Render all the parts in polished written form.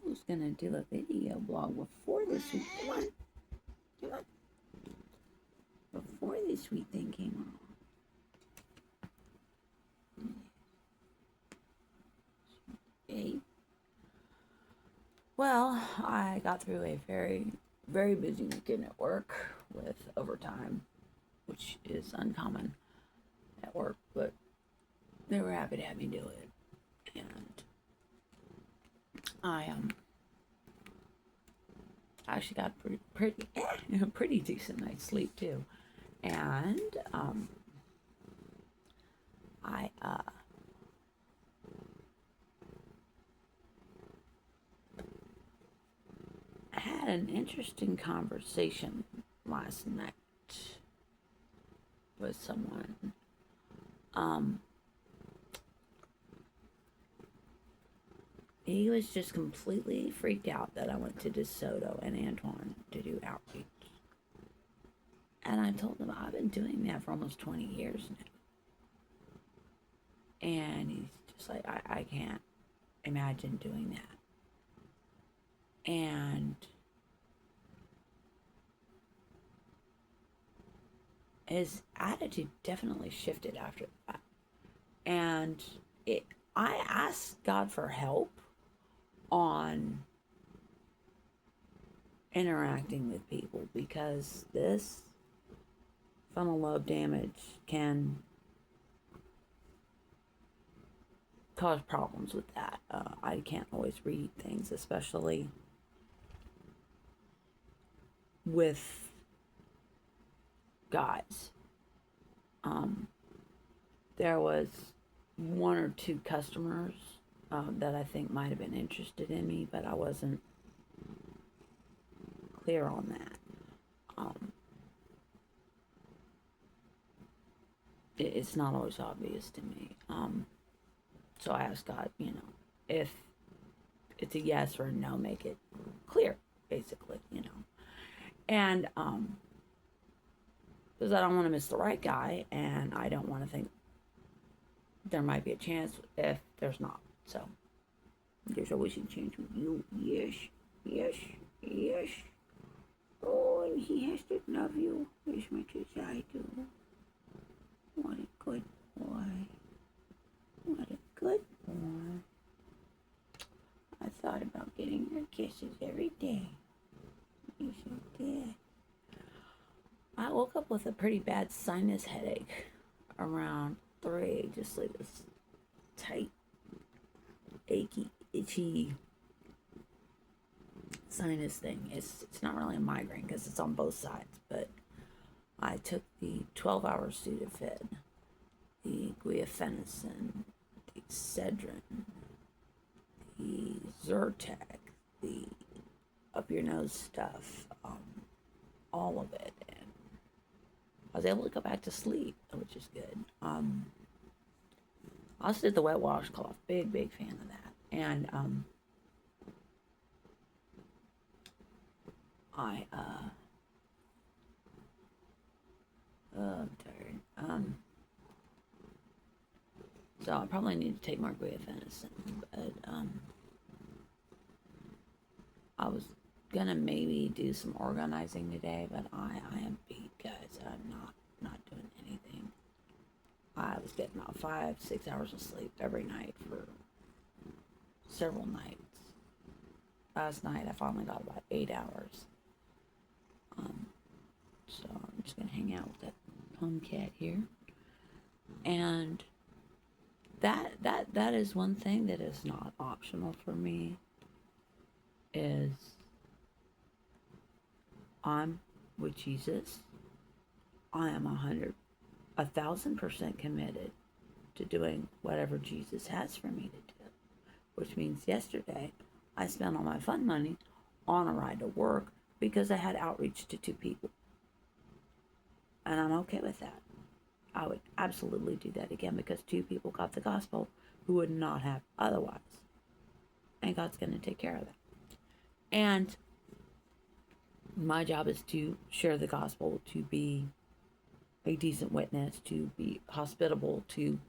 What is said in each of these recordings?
was gonna do a video blog before this week. Come on, come on. Before this sweet thing came on. Hey. Well, I got through a very, very busy weekend at work with overtime, which is uncommon at work, but they were happy to have me do it. And I actually got pretty decent night's sleep too. And I had an interesting conversation last night with someone. He was just completely freaked out that I went to DeSoto and Antoine to do outreach. And I told him I've been doing that for almost 20 years now. And he's just like, I can't imagine doing that. And his attitude definitely shifted after that. And I asked God for help on interacting with people because this frontal lobe damage can cause problems with that. I can't always read things, especially with guys. There was one or two customers that I think might have been interested in me, but I wasn't clear on that. It's not always obvious to me. So I asked God, if it's a yes or a no, make it clear, basically, And because I don't want to miss the right guy, and I don't want to think there might be a chance if there's not. So there's always a chance with you. Yes, yes, yes. Oh, and he has to love you as much as I do. What a good boy. What a good boy. I thought about getting your kisses every day. You so did. I woke up with a pretty bad sinus headache around 3, just like this tight, achy, itchy sinus thing. It's not really a migraine because it's on both sides, but I took the 12-hour Sudafed, the guaifenesin, the Excedrin, the Zyrtec, the up your nose stuff, all of it, and I was able to go back to sleep, which is good. I also did the wet washcloth. Big fan of that. And I'm tired. So I probably need to take more guaifenesin, but I was gonna maybe do some organizing today, but I am beat, guys. I'm not doing anything. I was getting about 5-6 hours of sleep every night for several nights. Last night I finally got about 8 hours. So I'm just gonna hang out with that cat here. And that is one thing that is not optional for me, is I'm with Jesus. I am 1,000% committed to doing whatever Jesus has for me to do. Which means yesterday I spent all my fun money on a ride to work because I had outreach to 2 people. And I'm okay with that. I would absolutely do that again because 2 people got the gospel who would not have otherwise. And God's going to take care of that. And my job is to share the gospel, to be a decent witness, to be hospitable, to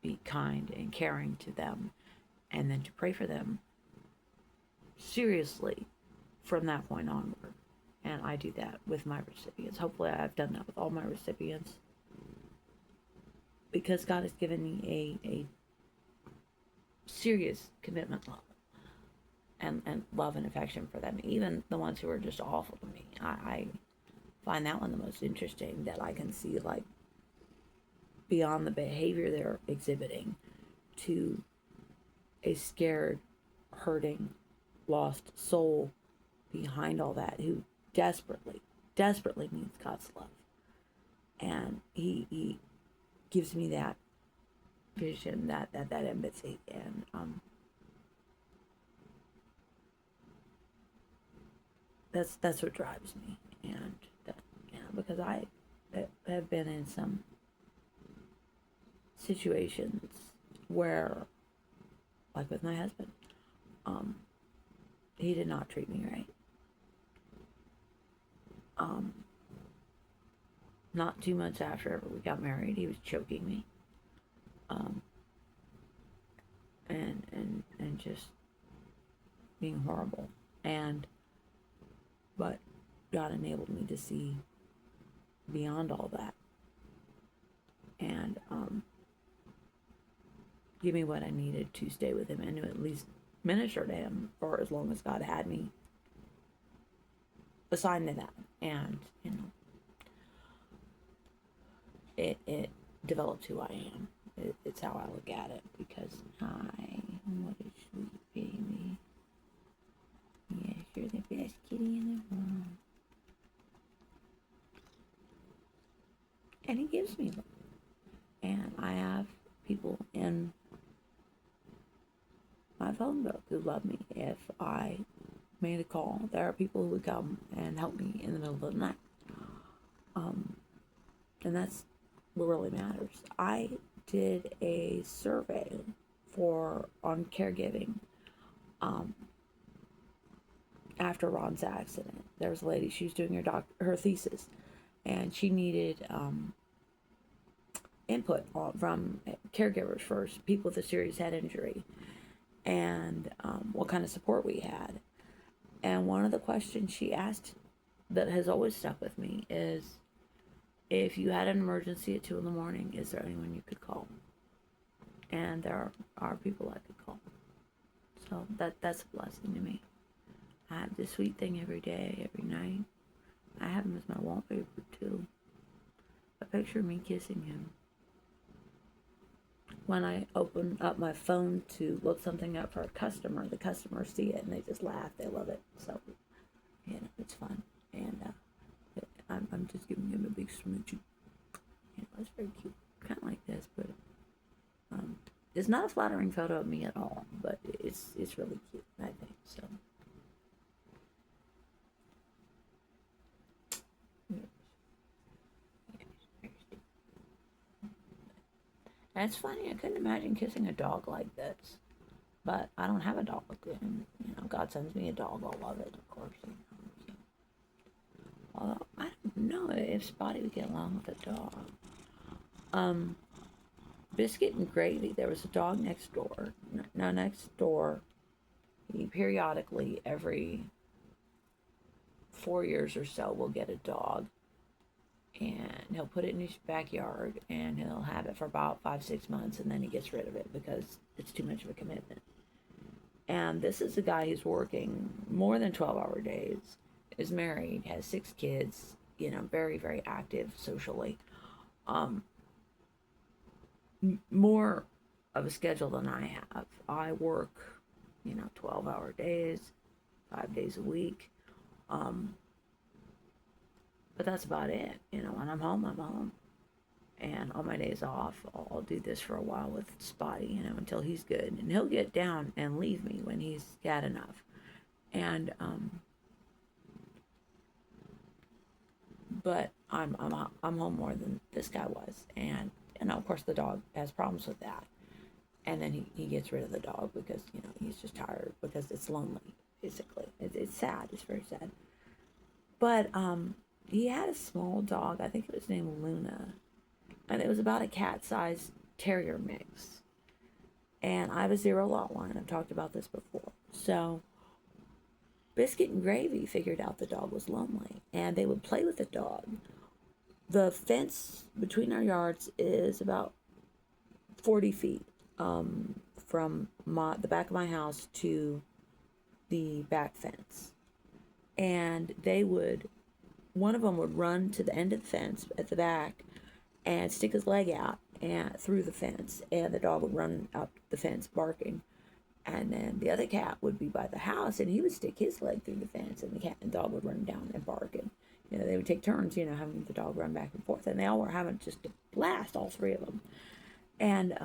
be kind and caring to them, and then to pray for them seriously from that point onward. And I do that with my recipients. Hopefully, I've done that with all my recipients, because God has given me a serious commitment level and love and affection for them, even the ones who are just awful to me. I find that one the most interesting, that I can see, like, beyond the behavior they're exhibiting to a scared, hurting, lost soul behind all that, who desperately needs God's love. And he gives me that vision, that empathy, and that's what drives me. And because I have been in some situations where, like with my husband, he did not treat me right. Not too much after we got married, he was choking me, and just being horrible. But God enabled me to see beyond all that, and give me what I needed to stay with him and to at least minister to him for as long as God had me assigned to that. And it developed who I am. It's how I look at it, because what a sweet baby. Yes, you're the best kitty in the world. And he gives me love. And I have people in my phone book who love me. If I made a call, there are people who would come and help me in the middle of the night. And that's what really matters. I did a survey on caregiving after Ron's accident. There was a lady, she was doing her thesis, and she needed input from caregivers for people with a serious head injury, and what kind of support we had. And one of the questions she asked that has always stuck with me is, if you had an emergency at 2 a.m, is there anyone you could call? And there are people I could call. So that's a blessing to me. I have this sweet thing every day, every night. I have him as my wallpaper too. A picture of me kissing him. When I open up my phone to look something up for a customer, the customers see it and they just laugh. They love it. So, it's fun. And I'm just giving him a big smoochie. It's very cute. Kind of like this, but it's not a flattering photo of me at all. But it's really cute, I think. So. And it's funny, I couldn't imagine kissing a dog like this. But I don't have a dog. And, God sends me a dog, I'll love it, of course. So. Although, I don't know if Spotty would get along with a dog. Biscuit and Gravy, there was a dog next door. Now, next door, he periodically, every 4 years or so, will get a dog. And he'll put it in his backyard, and he'll have it for about 5-6 months, and then he gets rid of it because it's too much of a commitment. And this is a guy who's working more than 12-hour days, is married, has 6 kids, very, very active socially. More of a schedule than I have. I work, 12-hour days, 5 days a week. But that's about it. When I'm home, I'm home. And on my days off, I'll do this for a while with Spotty, until he's good. And he'll get down and leave me when he's had enough. And, but I'm home more than this guy was. And of course the dog has problems with that. And then he gets rid of the dog because, he's just tired because it's lonely, basically. It's sad. It's very sad. But, he had a small dog. I think it was named Luna. And it was about a cat-sized terrier mix. And I have a 0 lot line. I've talked about this before. So Biscuit and Gravy figured out the dog was lonely, and they would play with the dog. The fence between our yards is about 40 feet from the back of my house to the back fence. And one of them would run to the end of the fence at the back and stick his leg out and through the fence, and the dog would run up the fence barking. And then the other cat would be by the house, and he would stick his leg through the fence, and the cat and dog would run down and bark. And they would take turns, having the dog run back and forth, and they all were having just a blast, all three of them. And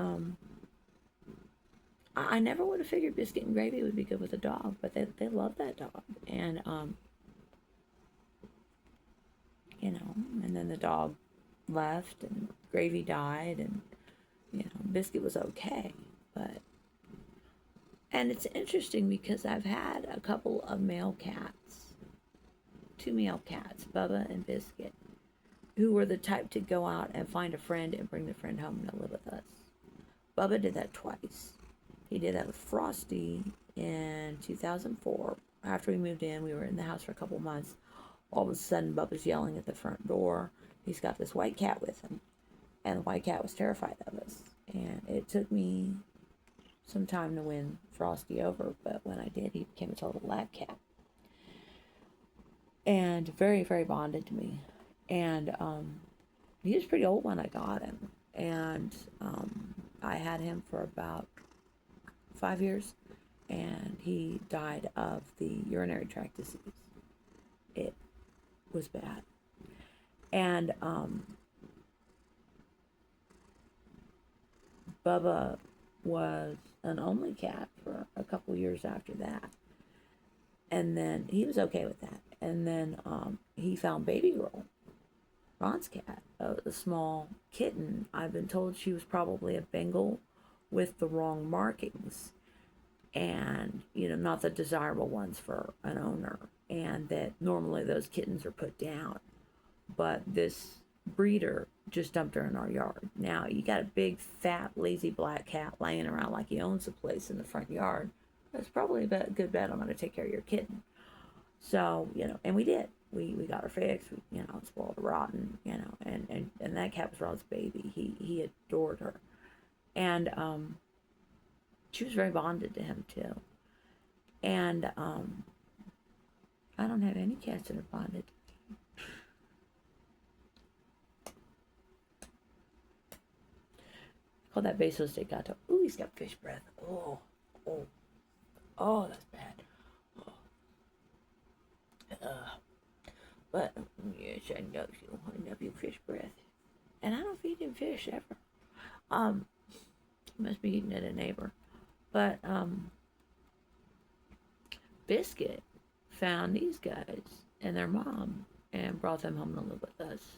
I never would have figured Biscuit and Gravy would be good with a dog, but they love that dog. And and then the dog left, and Gravy died, and Biscuit was okay, and it's interesting because I've had a couple of male cats, two male cats, Bubba and Biscuit, who were the type to go out and find a friend and bring the friend home to live with us. Bubba did that twice. He did that with Frosty in 2004. After we moved in, we were in the house for a couple months. All of a sudden, Bubba's yelling at the front door. He's got this white cat with him, and the white cat was terrified of us. And it took me some time to win Frosty over, but when I did, he became a total lab cat. And very, very bonded to me. And he was pretty old when I got him. And I had him for about 5 years, and he died of the urinary tract disease. It was bad. And Bubba was an only cat for a couple years after that. And then he was okay with that. And then he found Baby Girl, Ron's cat, a small kitten. I've been told she was probably a Bengal with the wrong markings, and not the desirable ones for an owner, and that normally those kittens are put down, but this breeder just dumped her in our yard. Now you got a big fat lazy black cat laying around like he owns the place in the front yard. That's probably a good bet I'm going to take care of your kitten. So and we did. We got her fixed. Spoiled her rotten. And that cat was Ron's baby. He adored her. And she was very bonded to him too. And I don't have any cats that are bonded. Call that Besos de Gato. Ooh, he's got fish breath. Oh, that's bad. But yes, I know you. I love you, fish breath. And I don't feed him fish ever. Must be eating at a neighbor. But Biscuit found these guys and their mom and brought them home to live with us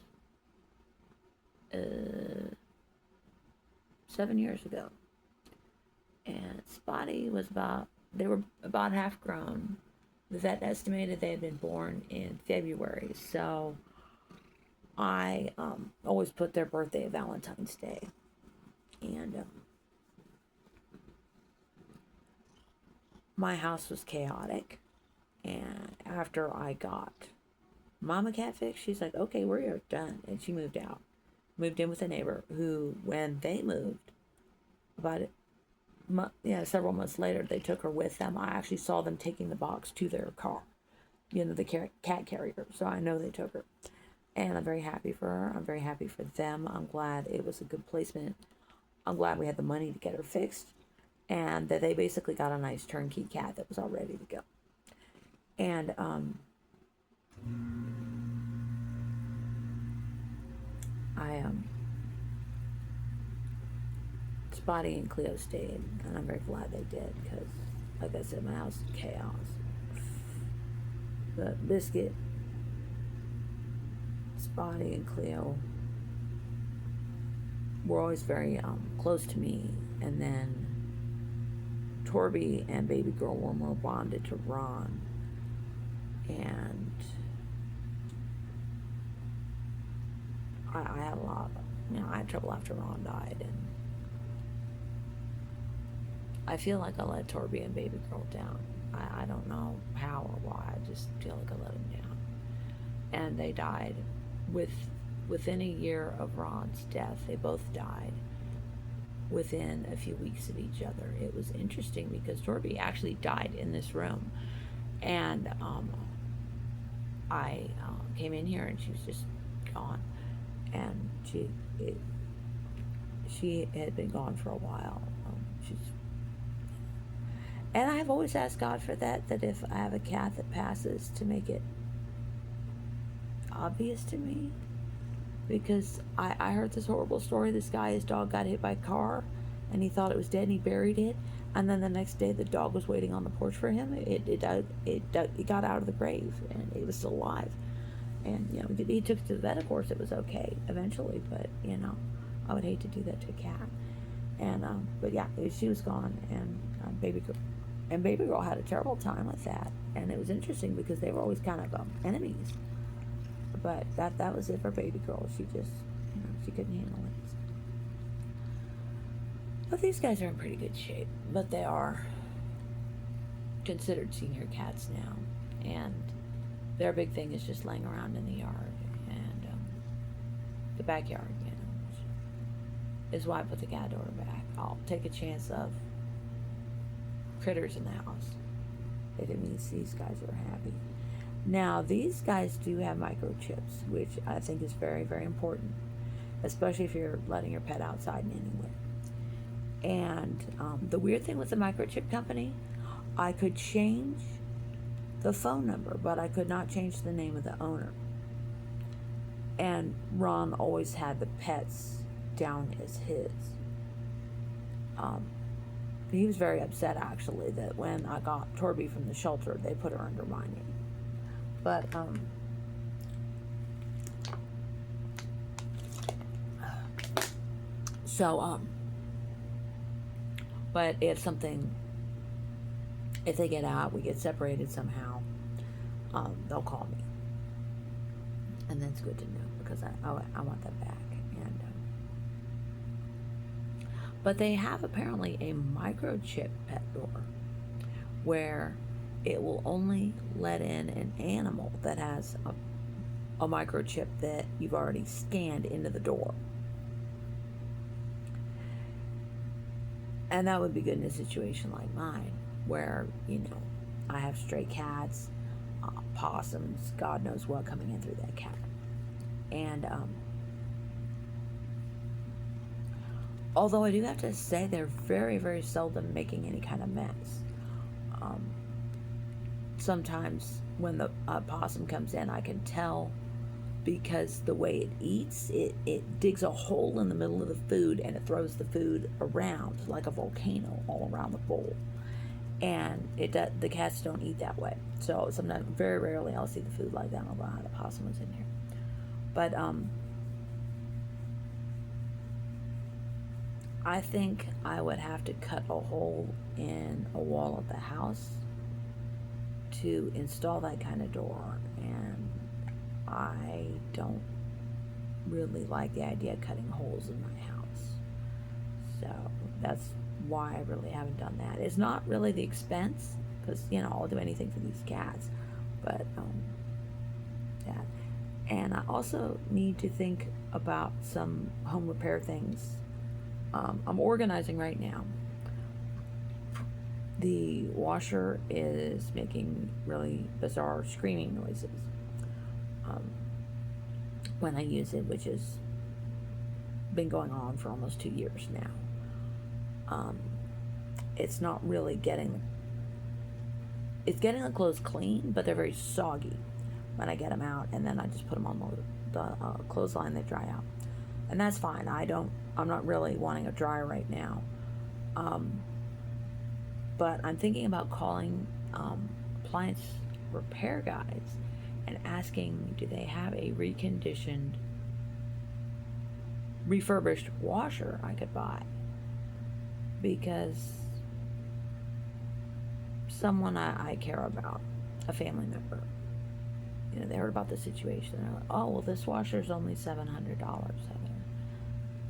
7 years ago. And Spotty they were about half grown. The vet estimated they had been born in February, so I always put their birthday at Valentine's Day. And my house was chaotic, and after I got Mama Cat fixed, she's like, okay, we're done, and she moved out. Moved in with a neighbor who, when they moved, several months later, they took her with them. I actually saw them taking the box to their car, the cat carrier. So I know they took her. And I'm very happy for her. I'm very happy for them. I'm glad it was a good placement. I'm glad we had the money to get her fixed. And that they basically got a nice turnkey cat that was all ready to go. And Spotty and Cleo stayed, and I'm very glad they did, because, like I said, my house is chaos. But Biscuit, Spotty, and Cleo were always very close to me, and then Torby and Baby Girl were more bonded to Ron, and I had a lot, I had trouble after Ron died, and I feel like I let Torby and Baby Girl down. I don't know how or why. I just feel like I let them down. And they died within a year of Ron's death. They both died within a few weeks of each other. It was interesting because Torby actually died in this room. And I came in here and she was just gone. And she had been gone for a while. And I've always asked God for that if I have a cat that passes, to make it obvious to me. Because I heard this horrible story. This guy, his dog got hit by a car, and he thought it was dead, and he buried it. And then the next day, the dog was waiting on the porch for him. It got out of the grave, and it was still alive. And, you know, he took it to the vet. Of course, it was okay eventually, but, you know, I would hate to do that to a cat. And but yeah, she was gone, and baby girl had a terrible time with that. And it was interesting because they were always kind of enemies. But that was it for baby girl. She just, you know, she couldn't handle it. But these guys are in pretty good shape. But they are considered senior cats now. And their big thing is just laying around in the yard and the backyard, you know, is why I put the cat door back. I'll take a chance of critters in the house if it means these guys are happy. Now, these guys do have microchips, which I think is very, very important, especially if you're letting your pet outside in any way. And the weird thing with the microchip company, I could change the phone number, but I could not change the name of the owner. And Ron always had the pets down as his. He was very upset, actually, that when I got Torby from the shelter, they put her under my name. But, but if they get out, we get separated somehow, they'll call me. And that's good to know, because I want that back. And, but they have apparently a microchip pet door where it will only let in an animal that has a microchip that you've already scanned into the door. And that would be good in a situation like mine, where, you know, I have stray cats, possums, God knows what coming in through that cat. And although I do have to say they're very, very seldom making any kind of mess. Sometimes when the possum comes in, I can tell, because the way it eats, it digs a hole in the middle of the food and it throws the food around like a volcano all around the bowl. And the cats don't eat that way. So sometimes, very rarely, I'll see the food like that. Although the possum was in here. But I think I would have to cut a hole in a wall of the house to install that kind of door, and I don't really like the idea of cutting holes in my house. So that's why I really haven't done that. It's not really the expense, because, you know, I'll do anything for these cats, but that. And I also need to think about some home repair things. I'm organizing right now. The washer is making really bizarre screaming noises when I use it, which has been going on for almost 2 years now. It's not really getting the clothes clean, but they're very soggy when I get them out, and then I just put them on the clothesline. They dry out, and that's fine. I'm not really wanting a dryer right now. But I'm thinking about calling appliance repair guys and asking, do they have a refurbished washer I could buy? Because someone I care about, a family member, you know, they heard about the situation. They're like, oh, well, this washer's only $700.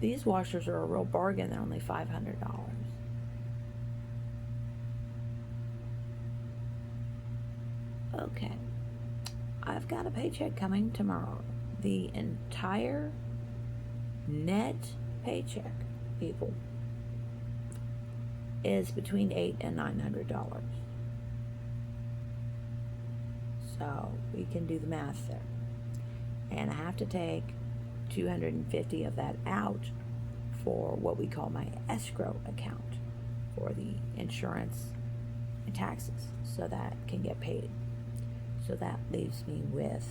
These washers are a real bargain. They're only $500. Okay. I've got a paycheck coming tomorrow. The entire net paycheck, people, is between $800 and $900. So we can do the math there. And I have to take 250 of that out for what we call my escrow account for the insurance and taxes, so that can get paid. So that leaves me with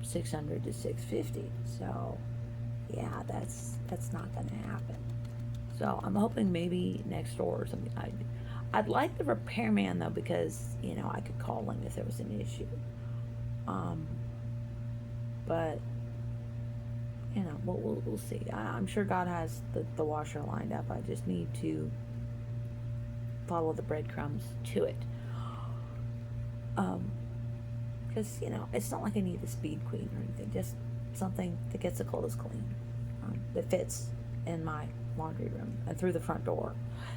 $600 to $650. So yeah, that's not going to happen. So I'm hoping maybe next door or something. I'd like the repairman though, because I could call him if there was an issue. But we'll see. I'm sure God has the washer lined up. I just need to follow the breadcrumbs to it. Because it's not like I need a speed queen or anything. Just something that gets the clothes clean, that fits in my laundry room and through the front door.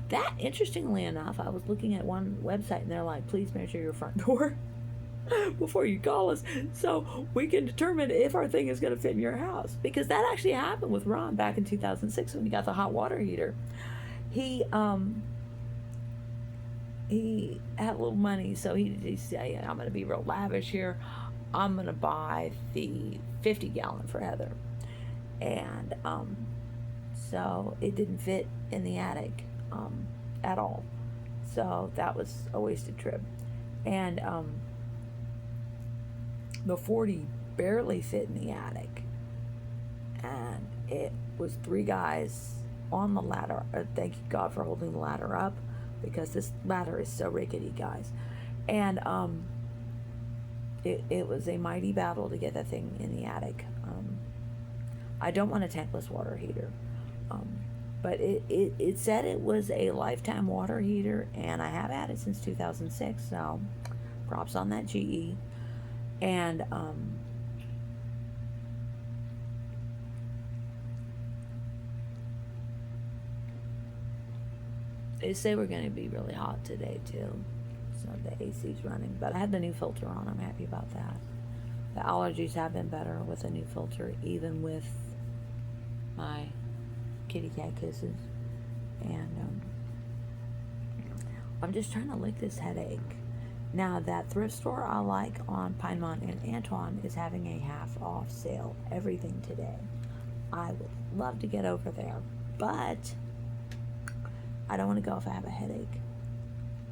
That, interestingly enough, I was looking at one website and they're like, please measure your front door before you call us, so we can determine if our thing is going to fit in your house. Because that actually happened with Ron back in 2006 when he got the hot water heater. He had a little money, so he said, I'm going to be real lavish here. I'm going to buy the 50-gallon for Heather. And so it didn't fit in the attic at all. So that was a wasted trip. And the 40 barely fit in the attic. And it was 3 guys on the ladder. Thank you, God, for holding the ladder up, because this ladder is so rickety, guys. And it was a mighty battle to get that thing in the attic. I don't want a tankless water heater. But it said it was a lifetime water heater, and I have had it since 2006, so props on that GE. And they say we're going to be really hot today too, so the AC's running. But I had the new filter on. I'm happy about that. The allergies have been better with a new filter, even with my kitty cat kisses. And I'm just trying to lick this headache. Now, that thrift store I like on Pinemont and Antoine is having a half off sale. Everything today. I would love to get over there, but I don't want to go if I have a headache.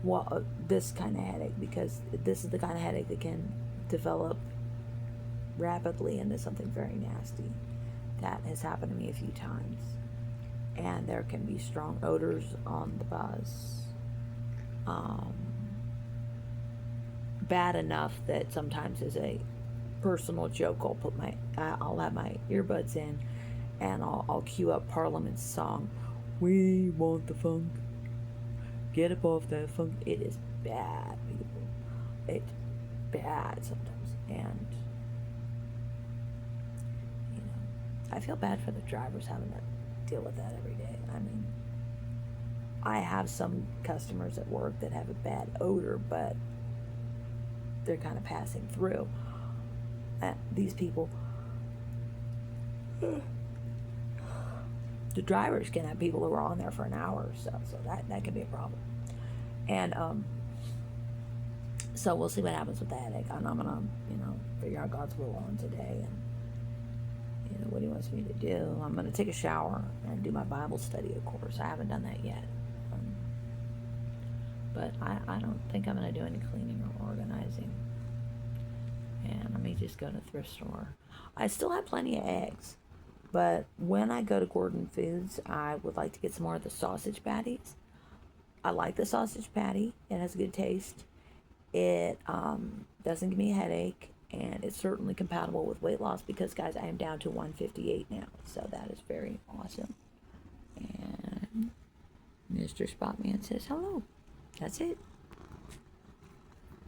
Well, this kind of headache, because this is the kind of headache that can develop rapidly into something very nasty. That has happened to me a few times. And there can be strong odors on the bus. Bad enough that sometimes, as a personal joke, I'll have my earbuds in, and I'll cue up Parliament's song, "We want the funk, get up off that funk." It is bad, people. It's bad sometimes, and I feel bad for the drivers having to deal with that every day. I mean, I have some customers at work that have a bad odor, but they're kind of passing through. These people, the drivers can have people who are on there for an hour or so that can be a problem. And so we'll see what happens with the headache. And I'm gonna figure out God's will on today, and what he wants me to do. I'm gonna take a shower and do my Bible study, of course. I haven't done that yet. But I don't think I'm going to do any cleaning or organizing. And I may just go to the thrift store. I still have plenty of eggs. But when I go to Gordon Foods, I would like to get some more of the sausage patties. I like the sausage patty. It has a good taste. It doesn't give me a headache. And it's certainly compatible with weight loss, because, guys, I am down to 158 now. So that is very awesome. And Mr. Spotman says hello. That's it.